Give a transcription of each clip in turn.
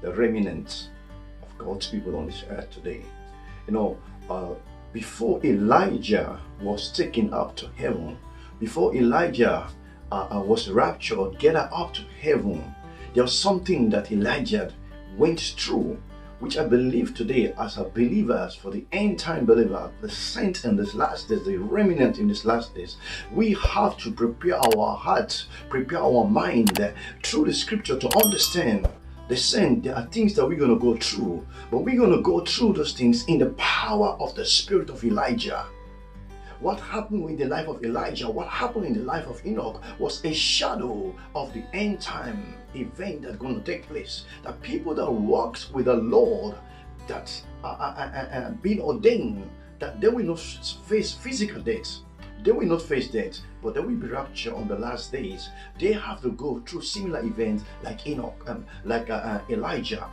the remnant of God's people on this earth today. You know, before Elijah was taken up to heaven, before Elijah was raptured, gathered up to heaven, there was something that Elijah went through, which I believe today as a believers, for the end time believer, the saints in this last days, the remnant in this last days, we have to prepare our hearts, prepare our mind through the scripture to understand the saint. There are things that we're going to go through, but we're going to go through those things in the power of the spirit of Elijah. What happened in the life of Elijah, what happened in the life of Enoch was a shadow of the end time event that's going to take place. The people that walks with the Lord, that are being ordained, that they will not face physical death. They will not face death, but they will be raptured on the last days. They have to go through similar events like Enoch, like Elijah.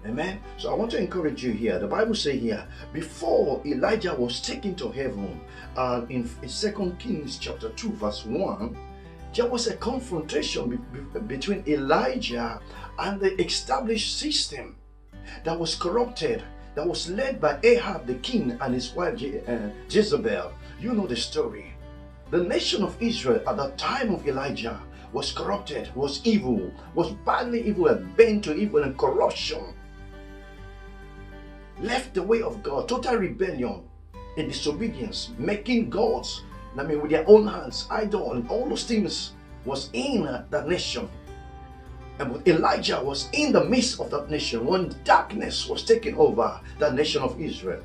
Amen. So I want to encourage you here. The Bible says here, before Elijah was taken to heaven, in 2 Kings chapter 2 verse 1, there was a confrontation between Elijah and the established system that was corrupted, that was led by Ahab the king and his wife Jezebel. You know the story. The nation of Israel at the time of Elijah was corrupted, was evil, was badly evil and bent to evil and corruption. Left the way of God, total rebellion and disobedience, making gods, with their own hands, idol, and all those things was in that nation. And Elijah was in the midst of that nation when darkness was taking over that nation of Israel.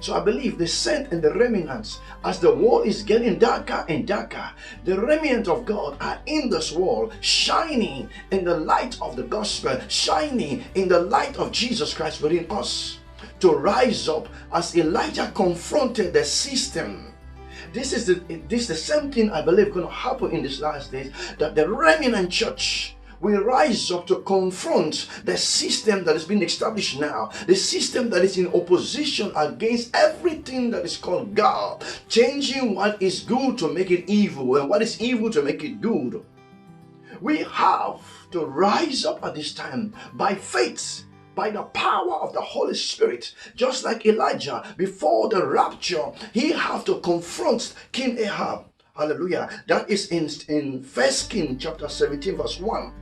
So I believe the saint and the remnants, as the world is getting darker and darker, the remnant of God are in this world, shining in the light of the gospel, shining in the light of Jesus Christ within us, to rise up as Elijah confronted the system. This is the same thing I believe going to happen in these last days, that the remnant church will rise up to confront the system that has been established now, the system that is in opposition against everything that is called God, changing what is good to make it evil and what is evil to make it good. We have to rise up at this time by faith, by the power of the Holy Spirit. Just like Elijah, before the rapture, he have to confront King Ahab. Hallelujah. That is in 1 Kings chapter 17 verse 1.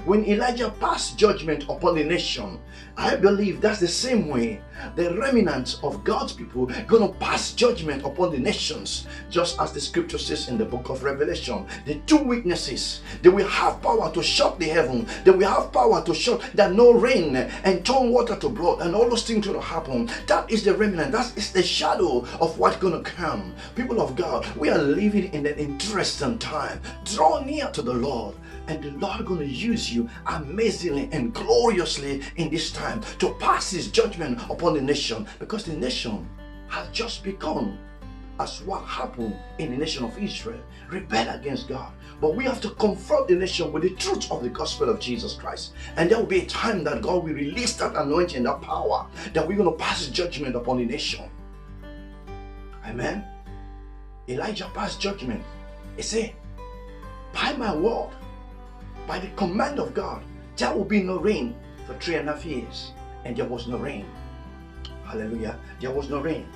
When Elijah passed judgment upon the nation, I believe that's the same way the remnants of God's people going to pass judgment upon the nations, just as the scripture says in the book of Revelation. The two witnesses, they will have power to shut the heaven, they will have power to shut that no rain and turn water to blood, and all those things going to happen. That is the remnant. That is the shadow of what's going to come. People of God, we are living in an interesting time. Draw near to the Lord, and the Lord is going to use you amazingly and gloriously in this time to pass his judgment upon the nation, because the nation has just become as what happened in the nation of Israel, rebel against God. But we have to confront the nation with the truth of the gospel of Jesus Christ, and there will be a time that God will release that anointing, that power, that we're going to pass judgment upon the nation. Amen. Elijah passed judgment. He said, by my word, by the command of God, there will be no rain for 3.5 years. And there was no rain. Hallelujah. There was no rain.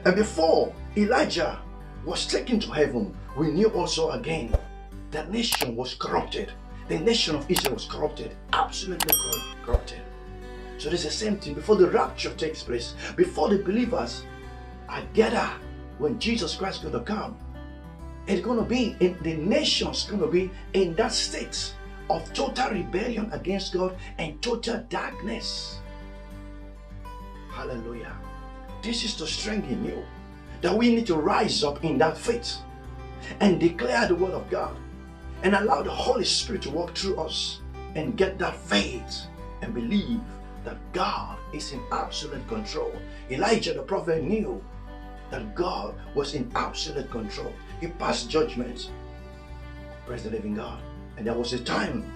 And before Elijah was taken to heaven, we knew also again that nation was corrupted. The nation of Israel was corrupted. Absolutely corrupted. So there's the same thing before the rapture takes place. Before the believers are gathered, when Jesus Christ is going to come, it's going to be, the nation's going to be in that state of total rebellion against God and total darkness. Hallelujah. This is to strengthen you, that we need to rise up in that faith and declare the word of God and allow the Holy Spirit to walk through us and get that faith and believe that God is in absolute control. Elijah the prophet knew that God was in absolute control. He passed judgment. Praise the living God. And there was a time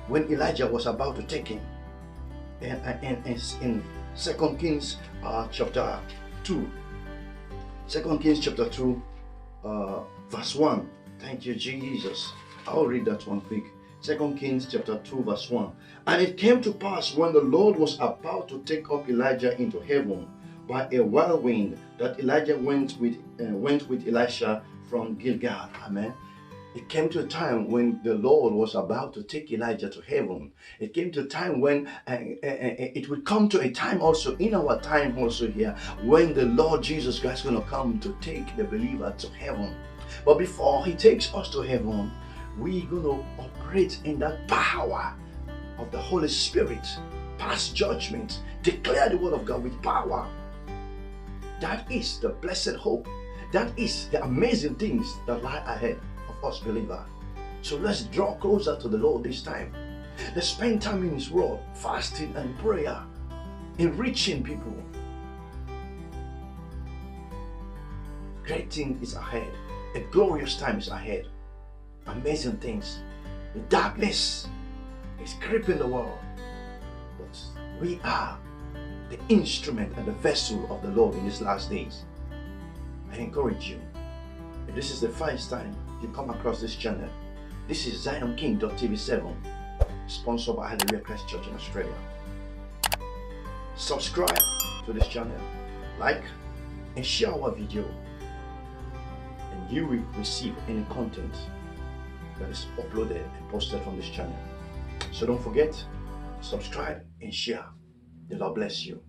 when Elijah was about to take him. In 2 Kings chapter 2. 2 Kings chapter 2 verse 1. Thank you, Jesus. I'll read that one quick. 2 Kings chapter 2 verse 1. And it came to pass when the Lord was about to take up Elijah into heaven by a whirlwind that Elijah went with Elisha from Gilgal. Amen. It came to a time when the Lord was about to take Elijah to heaven. It came to a time when it would come to a time also in our time also here when the Lord Jesus Christ is going to come to take the believer to heaven. But before he takes us to heaven, we're going to operate in that power of the Holy Spirit, pass judgment, declare the word of God with power. That is the blessed hope. That is the amazing things that lie ahead of us believers. So let's draw closer to the Lord this time. Let's spend time in His word, fasting and prayer, enriching people. Great thing is ahead. A glorious time is ahead. Amazing things. The darkness is creeping the world, but we are the instrument and the vessel of the Lord in these last days. I encourage you, if this is the first time you come across this channel, this is ZionKing.tv7, sponsored by Hallelujah Christ Church in Australia. Subscribe to this channel, like and share our video, and you will receive any content that is uploaded and posted from this channel. So don't forget, subscribe and share. The Lord bless you.